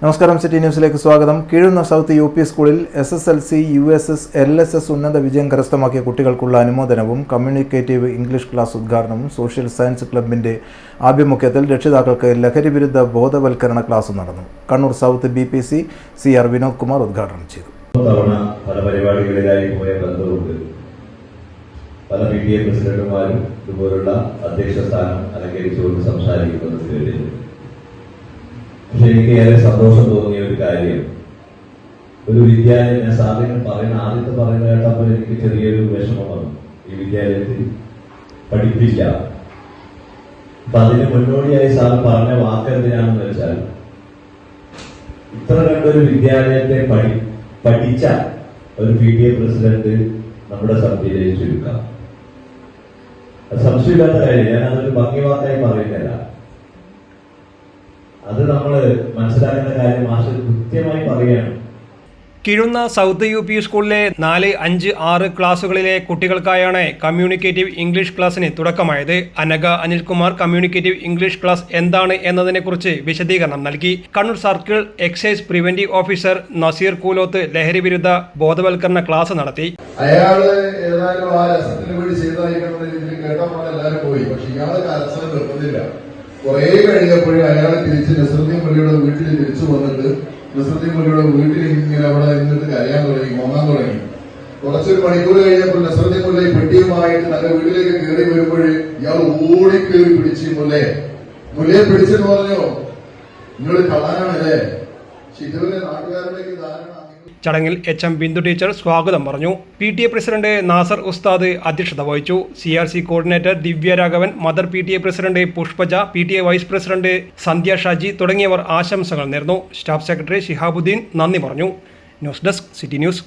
നമസ്കാരം, സിറ്റി ന്യൂസിലേക്ക് സ്വാഗതം. കീഴുന്ന സൗത്ത് യു പി സ്കൂളിൽ SSLC, USS, LSS ഉന്നത വിജയം കരസ്ഥമാക്കിയ കുട്ടികൾക്കുള്ള അനുമോദനവും കമ്മ്യൂണിക്കേറ്റീവ് ഇംഗ്ലീഷ് ക്ലാസ് ഉദ്ഘാടനവും സോഷ്യൽ സയൻസ് ക്ലബിന്റെ ആഭിമുഖ്യത്തിൽ രക്ഷിതാക്കൾക്ക് ലഹരിവിരുദ്ധ ബോധവൽക്കരണ ക്ലാസ് നടന്നു. Kannur south BPC CR Vinod Kumar ഉദ്ഘാടനം ചെയ്തു. പല പരിപാടികളിലായി പോയ ബന്ധമുണ്ട്. പല PTA പ്രസിഡന്റുമാരും ഇതുപോലുള്ള അധ്യക്ഷ സ്ഥാനം അലങ്കരിച്ചുകൊണ്ട് സംസാരിക്കുന്നത് കേട്ടിട്ടുണ്ട്. പക്ഷെ എനിക്ക് ഏറെ സന്തോഷം തോന്നിയ ഒരു കാര്യം, ഒരു വിദ്യാലയം, ഞാൻ സാധാരണ ആദ്യത്തെ പറയുന്ന കേട്ടപ്പോൾ എനിക്ക് ചെറിയൊരു വിഷമം വന്നു. ഈ വിദ്യാലയത്തിൽ പഠിപ്പില്ല. അപ്പൊ അതിന് മുന്നോടിയായി സാർ പറഞ്ഞ വാക്കെന്തിനാണെന്ന് വെച്ചാൽ, ഇത്ര കണ്ടൊരു വിദ്യാലയത്തെ പഠിച്ച ഒരു PTA പ്രസിഡന്റ് നമ്മുടെ സഭയിലേക്ക് ചുരുക്കാം. അത് സംശയമില്ലാത്ത കാര്യം. ഞാൻ അതൊരു ഭംഗി വാക്കായി പറയുന്നില്ല. അത് നമ്മൾ മനസ്സിലാക്കുന്ന കാര്യം മാസ്റ്റർ കൃത്യമായി പറയുകയാണ്. കീഴുന്ന സൗത്ത് UP സ്കൂളിലെ 4, 5, 6 ക്ലാസുകളിലെ കുട്ടികൾക്കായാണ് കമ്മ്യൂണിക്കേറ്റീവ് ഇംഗ്ലീഷ് ക്ലാസ്സിന് തുടക്കമായത്. Anagha Anilkumar communicative English class എന്താണ് എന്നതിനെക്കുറിച്ച് വിശദീകരണം നൽകി. Kannur circle excise preventive officer Naseer Koolothu ലഹരി വിരുദ്ധ ബോധവൽക്കരണ ക്ലാസ് നടത്തി. അയാള് ഏതായാലും ആ രസത്തിന് വേണ്ടി ചെയ്തായിരിക്കണം കേട്ടപ്പോൾ എല്ലാവരും പോയി. പക്ഷെ ഇയാളെ കരസ്ഥലം നിർത്തുന്നില്ല. കുറെ കഴിഞ്ഞപ്പോഴും അയാൾ തിരിച്ച് നസ്രുദ്ദീൻ മുല്ലയുടെ വീട്ടിൽ തിരിച്ചു വന്നിട്ട് നസ്രുദ്ദീൻ മുല്ലയുടെ വീട്ടിൽ ഇങ്ങനെ അവിടെ നിന്നിട്ട് കരയാൻ തുടങ്ങി, മുങ്ങാൻ തുടങ്ങി. കുറച്ചൊരു മണിക്കൂർ കഴിഞ്ഞപ്പോൾ നസ്രുദ്ദീൻ മുല്ല പെട്ടിയുമായിട്ട് നല്ല വീട്ടിലേക്ക് കയറി വരുമ്പോൾ ഇയാൾ ഓടിക്കേറി പിടിച്ച് മുല്ലയെ പിടിച്ചെന്ന് പറഞ്ഞു, നിങ്ങൾ കള്ളനാണല്ലേ. ഇതുവരെ നാട്ടുകാരുടെയൊക്കെ ധാരണ. ചടങ്ങിൽ HM ബിന്ദു ടീച്ചർ സ്വാഗതം പറഞ്ഞു. PTA പ്രസിഡന്റ് നാസർ ഉസ്താദ് അധ്യക്ഷത വഹിച്ചു. CRC coordinator Divya Raghavan, mother PTA president Pushpaja, PTA vice president Sandhya Shaji തുടങ്ങിയവർ ആശംസകൾ നേർന്നു. സ്റ്റാഫ് സെക്രട്ടറി ഷിഹാബുദ്ദീൻ നന്ദി പറഞ്ഞു. News desk, city news.